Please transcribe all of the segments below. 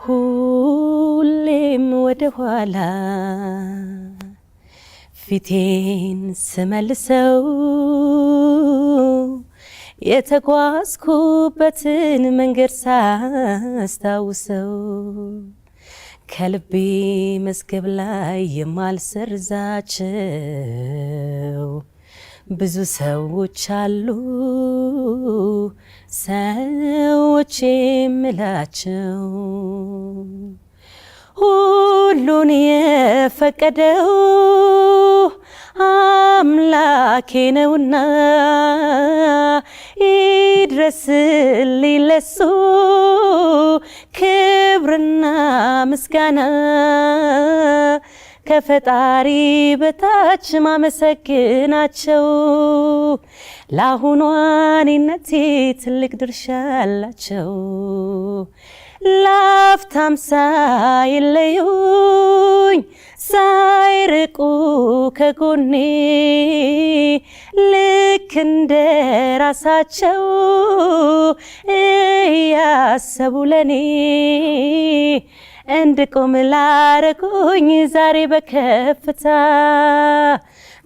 ሁሌም ወደ ኋላ ፊቴን ስመልሰው የተጓዝኩበትን መንገድ ሳስታውሰው ከልቤ መዝገብ ላይ የማልሰርዛቸው ብዙ ሰዎች አሉ ሰዎች የምላቸው ሁሉን የፈቀደው አምላኬ ነውና ይድረስልኝ ለሱ ክብርና ምስጋና ከፈጣሪ በታች ማመሰግናቸው ለአሁኗ እኔነቴ ትልቅ ድርሻ አላቸው ላፍታም ሳይለዩኝ ሳይርቁ ከጎኔ ልክ እንደ ራሳቸው እያሰቡ ለኔ እንድቆም ላረጉኝ ዛሬ በከፍታ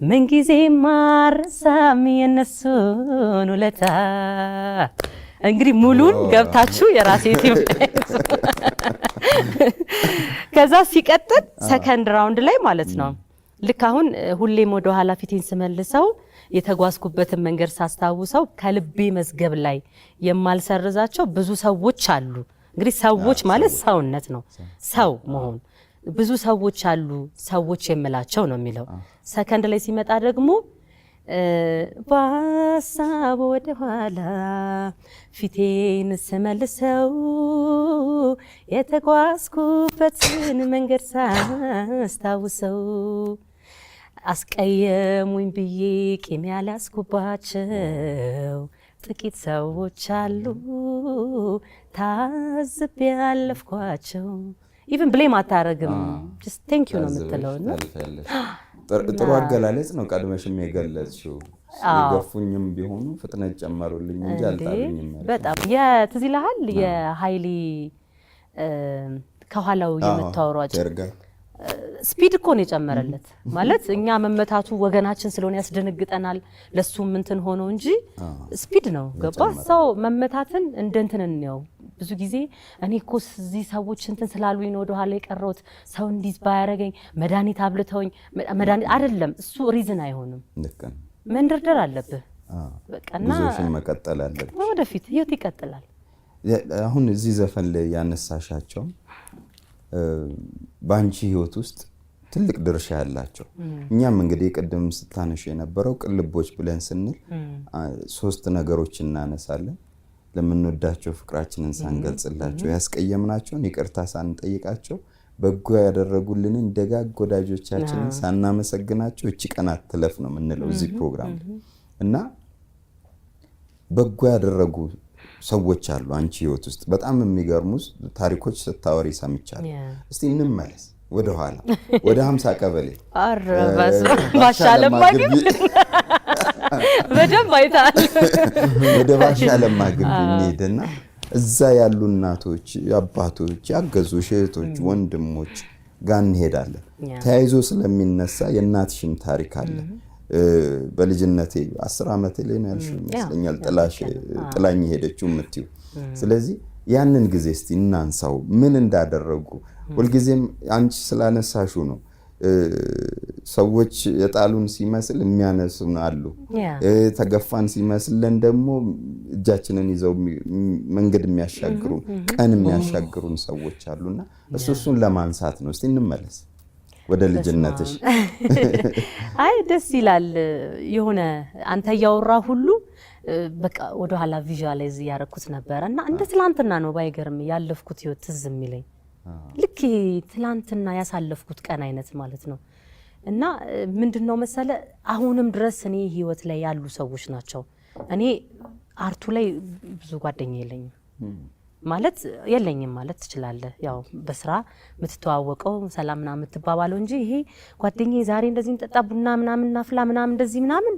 ምንጊዜ ማረሳም የነሱን ውለታ። እንግዲህ ሙሉን ገብታችሁ የራሴ ቲም ከዛ ሲቀጥል ሰከንድ ራውንድ ላይ ማለት ነው ልክ አሁን ሁሌም ወደ ኋላ ፊቴን ስመልሰው የተጓዝኩበትን መንገድ ሳስታውሰው ከልቤ መዝገብ ላይ የማልሰርዛቸው ብዙ ሰዎች አሉ። እንግዲህ ሰዎች ማለት ሰውነት ነው ሰው መሆን ብዙ ሰዎች አሉ ሰዎች የምላቸው ነው የሚለው። ሰከንድ ላይ ሲመጣ ደግሞ በሀሳብ ወደ ኋላ ፊቴን ስመልሰው የተጓዝኩበትን መንገድ ሳስታውሰው አስቀየሙኝ ብዬ ቂም ያልያዝኩባቸው ጥቂት ሰዎች አሉ ታዝቤ ያለፍኳቸው። ኢቭን ብሌም አታረግም just thank you ነው የምትለው ነው። ጥሩ አገላለጽ ነው ቀድመሽም የገለጽሽው። የገፉኝም ቢሆኑ ፍጥነት ጨመሩልኝ እንጂ አልጣሉኝም። በጣም የትዝ ይልሃል የኃይሊ ከኋላው የምታወሯቸው ስፒድ እኮ ነው የጨመረለት ማለት እኛ መመታቱ ወገናችን ስለሆነ ያስደነግጠናል ለሱም እንትን ሆኖ እንጂ ስፒድ ነው ገባ ሰው መመታትን እንደንትን ነው። ብዙ ጊዜ እኔ እኮ እዚህ ሰዎች እንትን ስላሉኝ ነው ወደ ኋላ የቀረውት ሰው እንዲዝ ባያረገኝ መድኃኒት አብልተውኝ መድኃኒት አይደለም እሱ ሪዝን አይሆንም። መንደርደር አለብህ በቃና ብዙዎችን መቀጠል አለብህ ወደፊት ህይወት ይቀጥላል። አሁን እዚህ ዘፈን ላይ ያነሳሻቸው ባንቺ ህይወት ውስጥ ትልቅ ድርሻ ያላቸው እኛም እንግዲህ ቀደም ስታነሽ የነበረው ቅልቦች ብለን ስንል ሶስት ነገሮች እናነሳለን። ለምንወዳቸው ፍቅራችንን ሳንገልጽላቸው ያስቀየምናቸውን ይቅርታ ሳንጠይቃቸው በጎ ያደረጉልንን ደጋግ ወዳጆቻችንን ሳናመሰግናቸው እቺ ቀናት ትለፍ ነው የምንለው እዚህ ፕሮግራም እና በጎ ያደረጉ ሰዎች አሉ አንቺ ህይወት ውስጥ በጣም የሚገርሙ ታሪኮች ስታወሪ ሰምቻለሁ። እስቲ እንመለስ ወደ ኋላ ወደ 50 ቀበሌ አረባስ ባሻለማ ግቢ በደም አይታል ወደ ባሻለማ ግቢ እንሄድና እዛ ያሉ እናቶች አባቶች ያገዙ እህቶች ወንድሞች ጋር እንሄዳለን። ተያይዞ ስለሚነሳ የእናትሽም ታሪክ አለ። በልጅነቴ 10 ዓመት ላይ ነው ያልሽው መስለኛል ጥላኝ ሄደችው የምትዩ። ስለዚህ ያንን ጊዜ እስቲ እናንሳው ምን እንዳደረጉ ሁልጊዜም አንቺ ስላነሳሹ ነው ሰዎች የጣሉን ሲመስል የሚያነሱን አሉ ተገፋን ሲመስልን ደግሞ እጃችንን ይዘው መንገድ የሚያሻግሩ ቀን የሚያሻግሩን ሰዎች አሉና እሱን ለማንሳት ነው። እስቲ እንመለስ ወደ ልጅነትሽ። አይ ደስ ይላል የሆነ አንተ ያወራ ሁሉ በቃ ወደ ኋላ ቪዥዋላይዝ ያረኩት ነበርና እንደ ትላንትና ነው ባይገርም ያለፍኩት ህይወት ትዝ የሚለኝ ልክ ትላንትና ያሳለፍኩት ቀን አይነት ማለት ነው። እና ምንድነው መሰለ አሁንም ድረስ እኔ ህይወት ላይ ያሉ ሰዎች ናቸው። እኔ አርቱ ላይ ብዙ ጓደኛ የለኝም ማለት የለኝም ማለት ትችላለህ። ያው በስራ ምትተዋወቀው ሰላምና ምትባባለው እንጂ ይሄ ጓደኛዬ ዛሬ እንደዚህ እንጠጣ ቡና ምናምን እናፍላ ምናምን እንደዚህ ምናምን